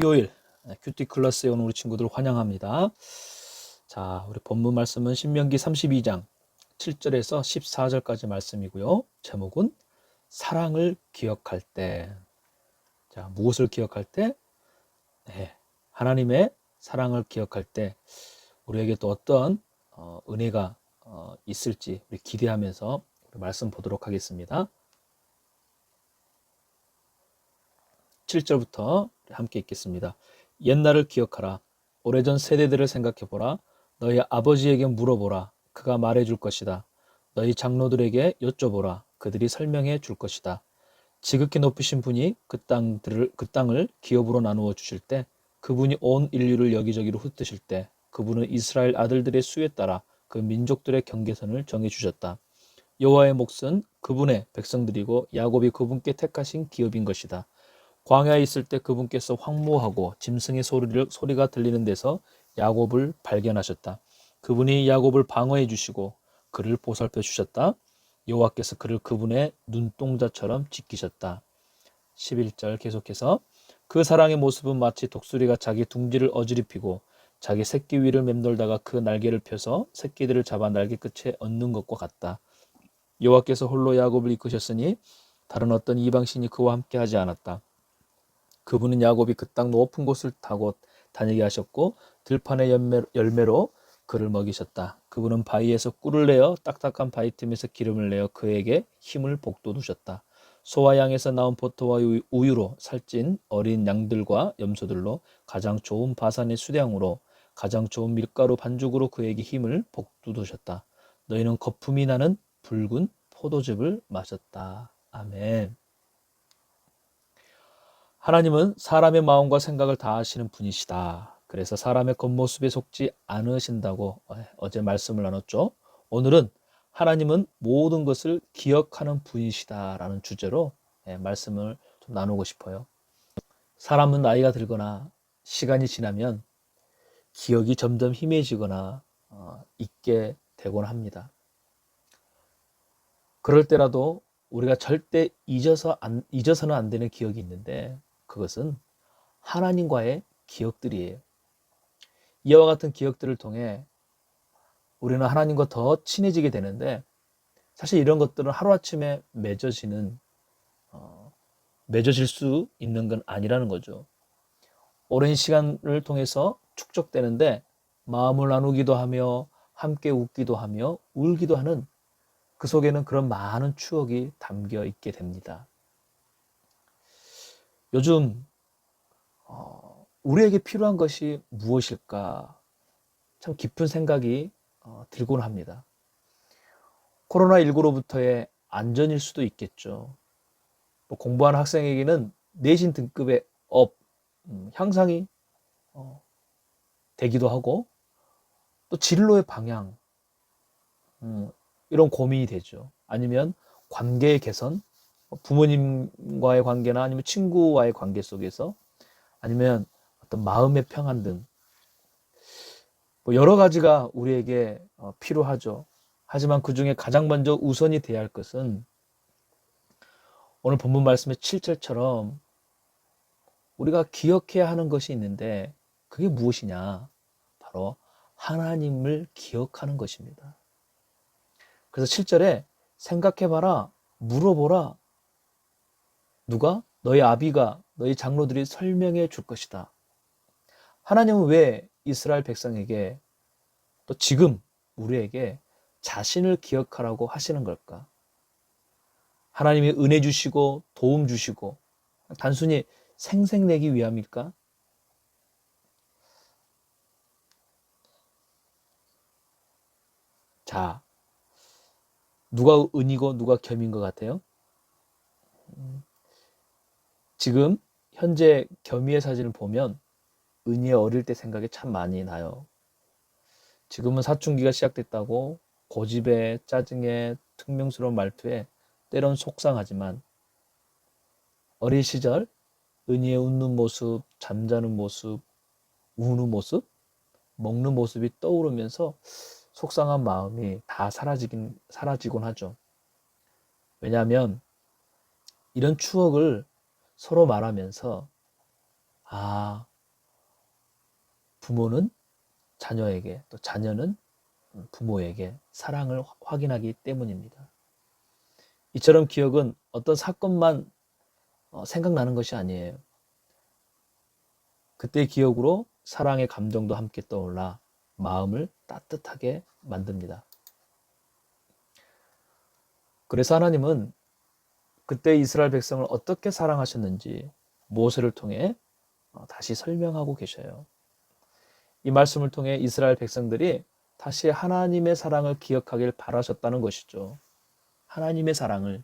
수요일 큐티 클래스에 오는 우리 친구들 환영합니다. 자, 우리 본문 말씀은 신명기 32장 7절에서 14절까지 말씀이고요. 제목은 사랑을 기억할 때. 자, 무엇을 기억할 때? 네, 하나님의 사랑을 기억할 때 우리에게 또 어떤 은혜가 있을지 우리 기대하면서 우리 말씀 보도록 하겠습니다. 7절부터 함께 읽겠습니다. 옛날을 기억하라. 오래전 세대들을 생각해보라. 너희 아버지에게 물어보라. 그가 말해줄 것이다. 너희 장로들에게 여쭤보라. 그들이 설명해 줄 것이다. 지극히 높으신 분이 그 땅을 기업으로 나누어 주실 때, 그분이 온 인류를 여기저기로 흩으실 때, 그분은 이스라엘 아들들의 수에 따라 그 민족들의 경계선을 정해 주셨다. 여호와의 몫은 그분의 백성들이고 야곱이 그분께 택하신 기업인 것이다. 광야에 있을 때 그분께서 황무하고 짐승의 소리가 들리는 데서 야곱을 발견하셨다. 그분이 야곱을 방어해 주시고 그를 보살펴 주셨다. 여호와께서 그를 그분의 눈동자처럼 지키셨다. 11절 계속해서 그 사랑의 모습은 마치 독수리가 자기 둥지를 어지럽히고 자기 새끼 위를 맴돌다가 그 날개를 펴서 새끼들을 잡아 날개 끝에 얹는 것과 같다. 여호와께서 홀로 야곱을 이끄셨으니 다른 어떤 이방신이 그와 함께 하지 않았다. 그분은 야곱이 그 땅 높은 곳을 타고 다니게 하셨고 들판의 열매로 그를 먹이셨다. 그분은 바위에서 꿀을 내어 딱딱한 바위 틈에서 기름을 내어 그에게 힘을 북돋우셨다. 소와 양에서 나온 버터와 우유로 살찐 어린 양들과 염소들로 가장 좋은 바산의 수량으로 가장 좋은 밀가루 반죽으로 그에게 힘을 북돋우셨다. 너희는 거품이 나는 붉은 포도즙을 마셨다. 아멘. 하나님은 사람의 마음과 생각을 다 아시는 분이시다. 그래서 사람의 겉모습에 속지 않으신다고 어제 말씀을 나눴죠. 오늘은 하나님은 모든 것을 기억하는 분이시다라는 주제로 말씀을 좀 나누고 싶어요. 사람은 나이가 들거나 시간이 지나면 기억이 점점 희미해지거나 잊게 되곤 합니다. 그럴 때라도 우리가 절대 잊어서는 안 되는 기억이 있는데 그것은 하나님과의 기억들이에요. 이와 같은 기억들을 통해 우리는 하나님과 더 친해지게 되는데 사실 이런 것들은 하루아침에 맺어질 수 있는 건 아니라는 거죠. 오랜 시간을 통해서 축적되는데 마음을 나누기도 하며 함께 웃기도 하며 울기도 하는 그 속에는 그런 많은 추억이 담겨 있게 됩니다. 요즘 우리에게 필요한 것이 무엇일까? 참 깊은 생각이 들곤 합니다. 코로나19로부터의 안전일 수도 있겠죠. 또 공부하는 학생에게는 내신 등급의 향상이 되기도 하고 또 진로의 방향 이런 고민이 되죠. 아니면 관계의 개선, 부모님과의 관계나 아니면 친구와의 관계 속에서 아니면 어떤 마음의 평안 등 여러 가지가 우리에게 필요하죠. 하지만 그 중에 가장 먼저 우선이 돼야 할 것은 오늘 본문 말씀의 7절처럼 우리가 기억해야 하는 것이 있는데 그게 무엇이냐? 바로 하나님을 기억하는 것입니다. 그래서 7절에 생각해봐라, 물어보라. 누가? 너희 아비가, 너희 장로들이 설명해 줄 것이다. 하나님은 왜 이스라엘 백성에게 또 지금 우리에게 자신을 기억하라고 하시는 걸까? 하나님이 은혜 주시고 도움 주시고 단순히 생색내기 위함일까? 자, 누가 은이고 누가 겸인 것 같아요? 지금 현재 겸이의 사진을 보면 은이의 어릴 때 생각이 참 많이 나요. 지금은 사춘기가 시작됐다고 고집에 짜증에 퉁명스러운 말투에 때론 속상하지만 어린 시절 은희의 웃는 모습, 잠자는 모습, 우는 모습, 먹는 모습이 떠오르면서 속상한 마음이 다 사라지곤 하죠. 왜냐하면 이런 추억을 서로 말하면서 부모는 자녀에게, 또 자녀는 부모에게 사랑을 확인하기 때문입니다. 이처럼 기억은 어떤 사건만 생각나는 것이 아니에요. 그때의 기억으로 사랑의 감정도 함께 떠올라 마음을 따뜻하게 만듭니다. 그래서 하나님은 그때 이스라엘 백성을 어떻게 사랑하셨는지 모세를 통해 다시 설명하고 계셔요. 이 말씀을 통해 이스라엘 백성들이 다시 하나님의 사랑을 기억하길 바라셨다는 것이죠. 하나님의 사랑을.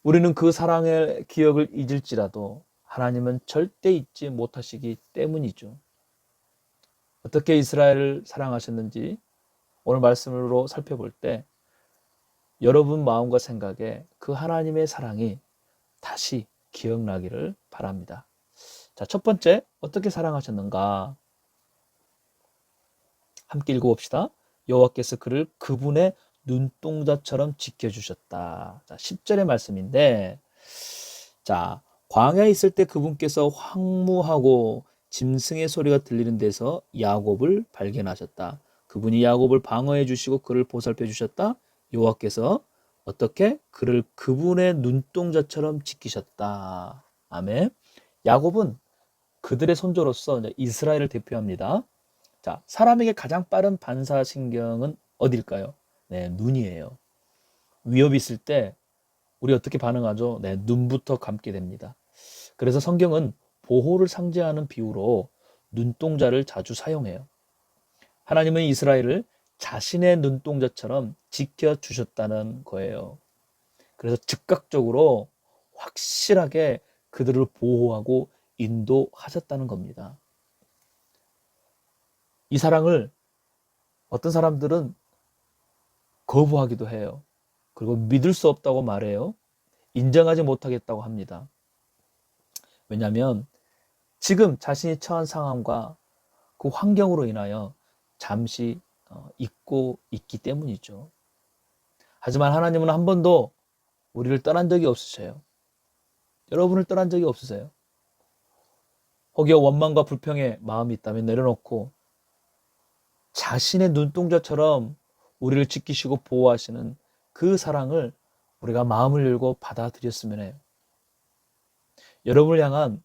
우리는 그 사랑의 기억을 잊을지라도 하나님은 절대 잊지 못하시기 때문이죠. 어떻게 이스라엘을 사랑하셨는지 오늘 말씀으로 살펴볼 때 여러분 마음과 생각에 그 하나님의 사랑이 다시 기억나기를 바랍니다. 자, 첫 번째, 어떻게 사랑하셨는가? 함께 읽어봅시다. 여호와께서 그를 그분의 눈동자처럼 지켜주셨다. 자, 10절의 말씀인데, 자, 광야에 있을 때 그분께서 황무하고 짐승의 소리가 들리는 데서 야곱을 발견하셨다. 그분이 야곱을 방어해 주시고 그를 보살펴 주셨다. 여호와께서 어떻게 그를 그분의 눈동자처럼 지키셨다. 아멘. 야곱은 그들의 손자로서 이스라엘을 대표합니다. 자, 사람에게 가장 빠른 반사신경은 어딜까요? 네, 눈이에요. 위협이 있을 때 우리 어떻게 반응하죠? 네, 눈부터 감게 됩니다. 그래서 성경은 보호를 상징하는 비유로 눈동자를 자주 사용해요. 하나님은 이스라엘을 자신의 눈동자처럼 지켜주셨다는 거예요. 그래서 즉각적으로 확실하게 그들을 보호하고 인도하셨다는 겁니다. 이 사랑을 어떤 사람들은 거부하기도 해요. 그리고 믿을 수 없다고 말해요. 인정하지 못하겠다고 합니다. 왜냐하면 지금 자신이 처한 상황과 그 환경으로 인하여 잠시 잊고 있기 때문이죠. 하지만 하나님은 한 번도 우리를 떠난 적이 없으세요. 여러분을 떠난 적이 없으세요. 혹여 원망과 불평의 마음이 있다면 내려놓고 자신의 눈동자처럼 우리를 지키시고 보호하시는 그 사랑을 우리가 마음을 열고 받아들였으면 해요. 여러분을 향한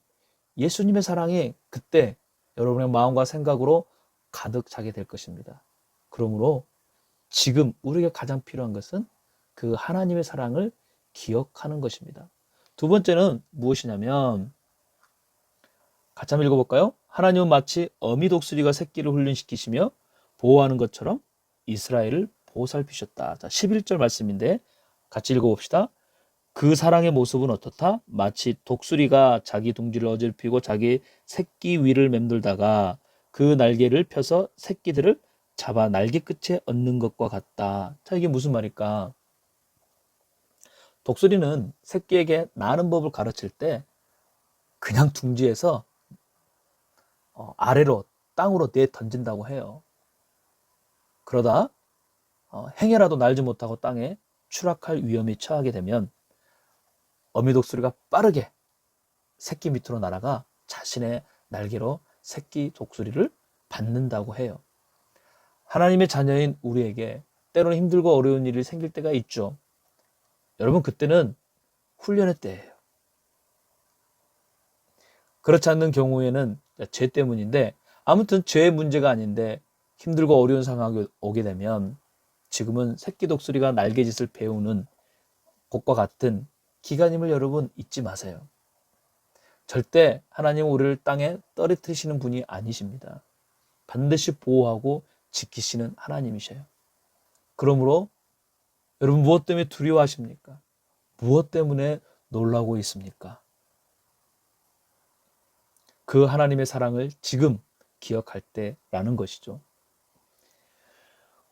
예수님의 사랑이 그때 여러분의 마음과 생각으로 가득 차게 될 것입니다. 그러므로 지금 우리에게 가장 필요한 것은 그 하나님의 사랑을 기억하는 것입니다. 두 번째는 무엇이냐면, 같이 한번 읽어볼까요? 하나님은 마치 어미 독수리가 새끼를 훈련시키시며 보호하는 것처럼 이스라엘을 보살피셨다. 자, 11절 말씀인데 같이 읽어봅시다. 그 사랑의 모습은 어떻다? 마치 독수리가 자기 둥지를 어질피고 자기 새끼 위를 맴돌다가 그 날개를 펴서 새끼들을 잡아 날개 끝에 얹는 것과 같다. 자, 이게 무슨 말일까? 독수리는 새끼에게 나는 법을 가르칠 때 그냥 둥지에서 아래로 땅으로 내 던진다고 해요. 그러다 행여라도 날지 못하고 땅에 추락할 위험에 처하게 되면 어미 독수리가 빠르게 새끼 밑으로 날아가 자신의 날개로 새끼 독수리를 받는다고 해요. 하나님의 자녀인 우리에게 때로는 힘들고 어려운 일이 생길 때가 있죠. 여러분, 그때는 훈련의 때예요. 그렇지 않는 경우에는 죄 때문인데, 아무튼 죄의 문제가 아닌데 힘들고 어려운 상황이 오게 되면 지금은 새끼 독수리가 날개짓을 배우는 것과 같은 기간임을 여러분 잊지 마세요. 절대 하나님은 우리를 땅에 떨어뜨리시는 분이 아니십니다. 반드시 보호하고 지키시는 하나님이셔요. 그러므로 여러분, 무엇 때문에 두려워하십니까? 무엇 때문에 놀라고 있습니까? 그 하나님의 사랑을 지금 기억할 때라는 것이죠.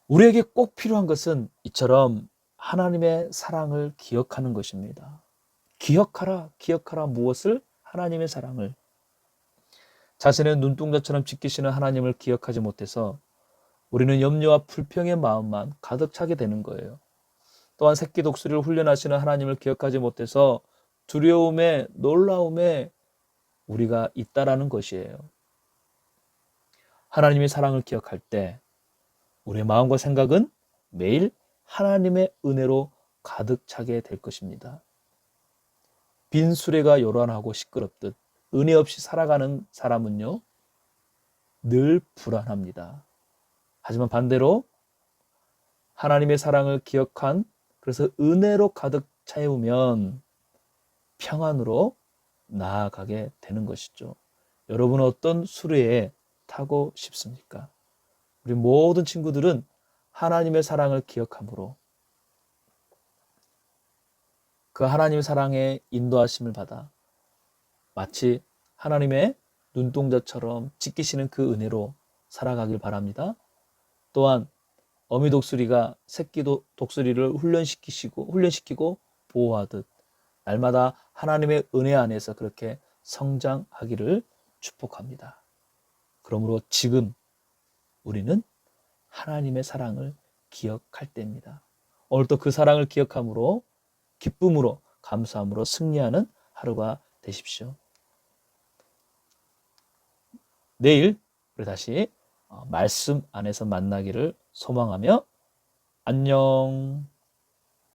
우리에게 꼭 필요한 것은 이처럼 하나님의 사랑을 기억하는 것입니다. 기억하라, 기억하라. 무엇을? 하나님의 사랑을. 자신의 눈동자처럼 지키시는 하나님을 기억하지 못해서 우리는 염려와 불평의 마음만 가득 차게 되는 거예요. 또한 새끼 독수리를 훈련하시는 하나님을 기억하지 못해서 두려움에, 놀라움에 우리가 있다라는 것이에요. 하나님의 사랑을 기억할 때 우리의 마음과 생각은 매일 하나님의 은혜로 가득 차게 될 것입니다. 빈 수레가 요란하고 시끄럽듯 은혜 없이 살아가는 사람은요, 늘 불안합니다. 하지만 반대로 하나님의 사랑을 기억한, 그래서 은혜로 가득 채우면 평안으로 나아가게 되는 것이죠. 여러분은 어떤 수레에 타고 싶습니까? 우리 모든 친구들은 하나님의 사랑을 기억함으로 그 하나님의 사랑에 인도하심을 받아 마치 하나님의 눈동자처럼 지키시는 그 은혜로 살아가길 바랍니다. 또한 어미 독수리가 새끼 독수리를 훈련시키고 보호하듯 날마다 하나님의 은혜 안에서 그렇게 성장하기를 축복합니다. 그러므로 지금 우리는 하나님의 사랑을 기억할 때입니다. 오늘도 그 사랑을 기억함으로 기쁨으로 감사함으로 승리하는 하루가 되십시오. 내일 우리 다시 말씀 안에서 만나기를 소망하며 안녕.